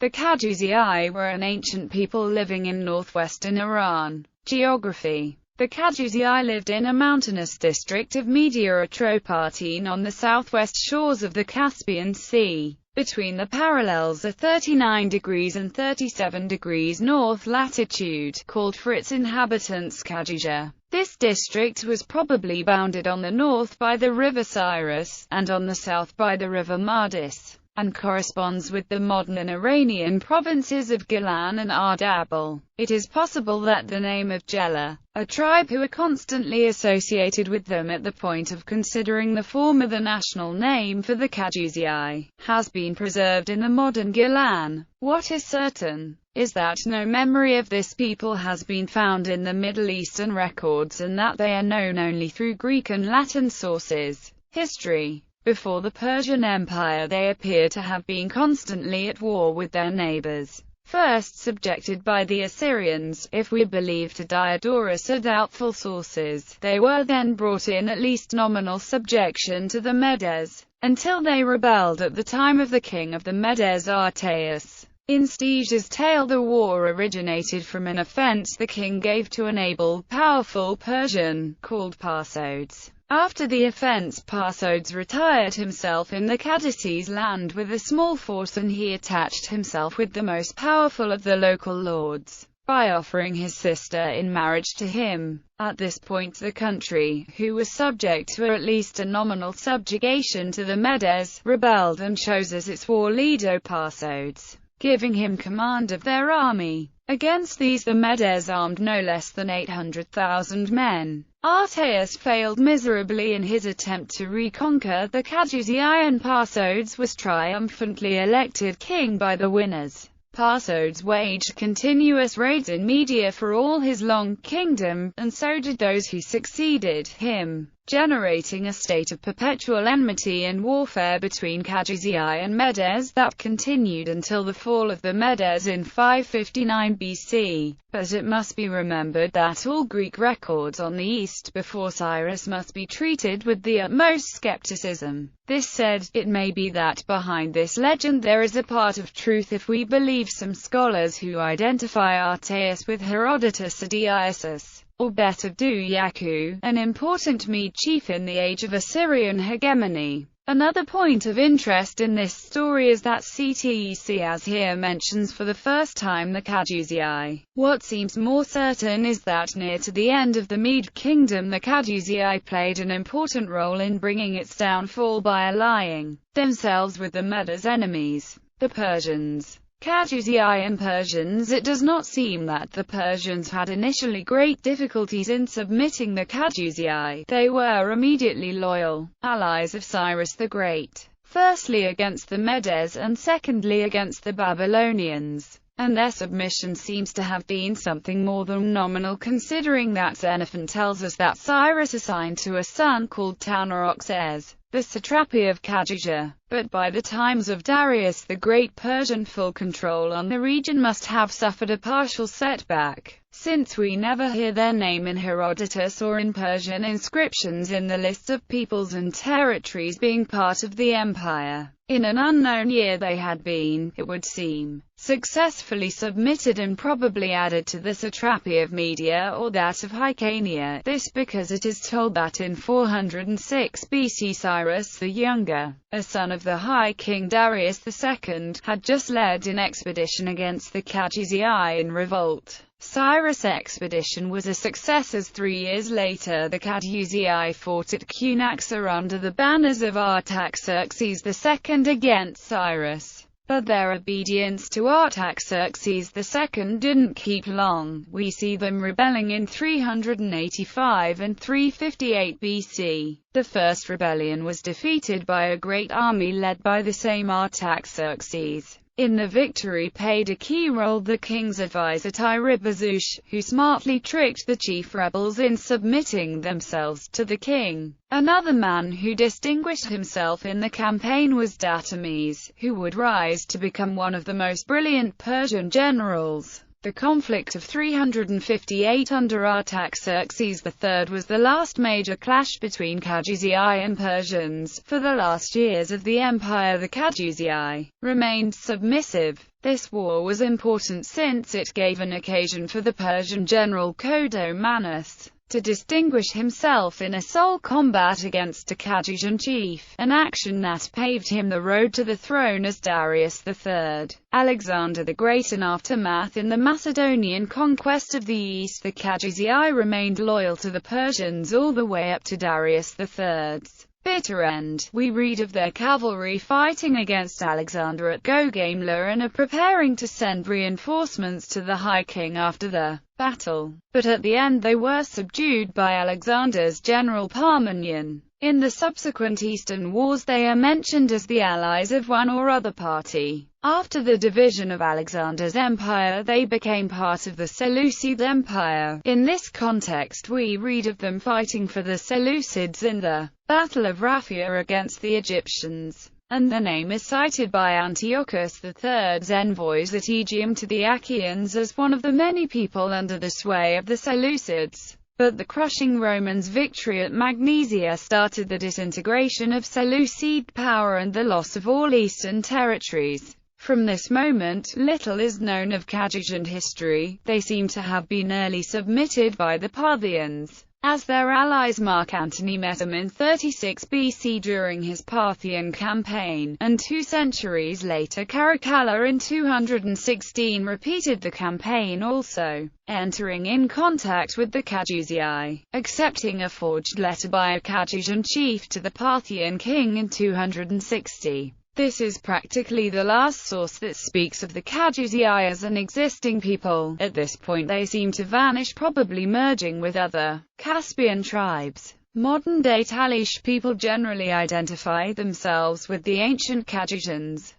The Cadusii were an ancient people living in northwestern Iran. Geography. The Cadusii lived in a mountainous district of Media Atropatene on the southwest shores of the Caspian Sea, between the parallels of 39 degrees and 37 degrees north latitude, called for its inhabitants Cadusii. This district was probably bounded on the north by the river Cyrus, and on the south by the river Mardis, and corresponds with the modern Iranian provinces of Gilan and Ardabil. It is possible that the name of Jela, a tribe who are constantly associated with them at the point of considering the former the national name for the Cadusii, has been preserved in the modern Gilan. What is certain is that no memory of this people has been found in the Middle Eastern records, and that they are known only through Greek and Latin sources. History. Before the Persian Empire they appear to have been constantly at war with their neighbors. First subjected by the Assyrians, if we believe to Diodorus or doubtful sources, they were then brought in at least nominal subjection to the Medes, until they rebelled at the time of the king of the Medes Artaeus. In Stesia's tale, the war originated from an offense the king gave to an able, powerful Persian, called Parsodes. After the offense, Parsodes retired himself in the Cadusii's land with a small force, and he attached himself with the most powerful of the local lords, by offering his sister in marriage to him. At this point the country, who was subject to at least a nominal subjugation to the Medes, rebelled and chose as its war leader Parsodes, giving him command of their army. Against these the Medes armed no less than 800,000 men. Artaeus failed miserably in his attempt to reconquer the Cadusii, and Parsodes was triumphantly elected king by the winners. Parsodes waged continuous raids in Media for all his long kingdom, and so did those who succeeded him, generating a state of perpetual enmity and warfare between Cadusii and Medes that continued until the fall of the Medes in 559 BC. But it must be remembered that all Greek records on the east before Cyrus must be treated with the utmost skepticism. This said, it may be that behind this legend there is a part of truth if we believe some scholars who identify Artaeus with Herodotus Adiasus, or Betabdu Yaku, an important Mede chief in the age of Assyrian hegemony. Another point of interest in this story is that Ctesias here mentions for the first time the Cadusii. What seems more certain is that near to the end of the Mede kingdom the Cadusii played an important role in bringing its downfall by allying themselves with the Medes' enemies, the Persians. Cadusii and Persians. It does not seem that the Persians had initially great difficulties in submitting the Cadusii. They were immediately loyal allies of Cyrus the Great, firstly against the Medes and secondly against the Babylonians, and their submission seems to have been something more than nominal, considering that Xenophon tells us that Cyrus assigned to a son called Tanaroxes the satrapy of Cadusii. But by the times of Darius the Great, Persian full control on the region must have suffered a partial setback, since we never hear their name in Herodotus or in Persian inscriptions in the list of peoples and territories being part of the empire. In an unknown year they had been, it would seem, successfully submitted and probably added to the satrapy of Media or that of Hyrcania. This because it is told that in 406 BC Cyrus the Younger, a son of the High King Darius II, had just led an expedition against the Cadusii in revolt. Cyrus' expedition was a success, as 3 years later the Cadusii fought at Cunaxa under the banners of Artaxerxes II against Cyrus. But their obedience to Artaxerxes II didn't keep long. We see them rebelling in 385 and 358 BC. The first rebellion was defeated by a great army led by the same Artaxerxes. In the victory played a key role the king's advisor Tiribazouche, who smartly tricked the chief rebels in submitting themselves to the king. Another man who distinguished himself in the campaign was Datames, who would rise to become one of the most brilliant Persian generals. The conflict of 358 under Artaxerxes III was the last major clash between Cadusii and Persians. For the last years of the empire the Cadusii remained submissive, This war was important since it gave an occasion for the Persian general Cadusii to distinguish himself in a sole combat against a Cadousian chief, an action that paved him the road to the throne as Darius III. Alexander the Great. In aftermath in the Macedonian conquest of the East, the Cadusii remained loyal to the Persians all the way up to Darius III's bitter end. We read of their cavalry fighting against Alexander at Gaugamela and are preparing to send reinforcements to the High King after the battle. But at the end they were subdued by Alexander's general Parmenion. In the subsequent Eastern Wars they are mentioned as the allies of one or other party. After the division of Alexander's empire they became part of the Seleucid Empire. In this context we read of them fighting for the Seleucids in the Battle of Raphia against the Egyptians, and the name is cited by Antiochus III's envoys at Aegium to the Achaeans as one of the many people under the sway of the Seleucids. But the crushing Romans' victory at Magnesia started the disintegration of Seleucid power and the loss of all eastern territories. From this moment, little is known of Cadousian history. They seem to have been early submitted by the Parthians, as their allies Mark Antony met them in 36 BC during his Parthian campaign, and 2 centuries later Caracalla in 216 repeated the campaign also, entering in contact with the Cadusii, accepting a forged letter by a Cadousian chief to the Parthian king in 260. This is practically the last source that speaks of the Cadusii as an existing people. At this point they seem to vanish, probably merging with other Caspian tribes. Modern-day Talysh people generally identify themselves with the ancient Cadousians.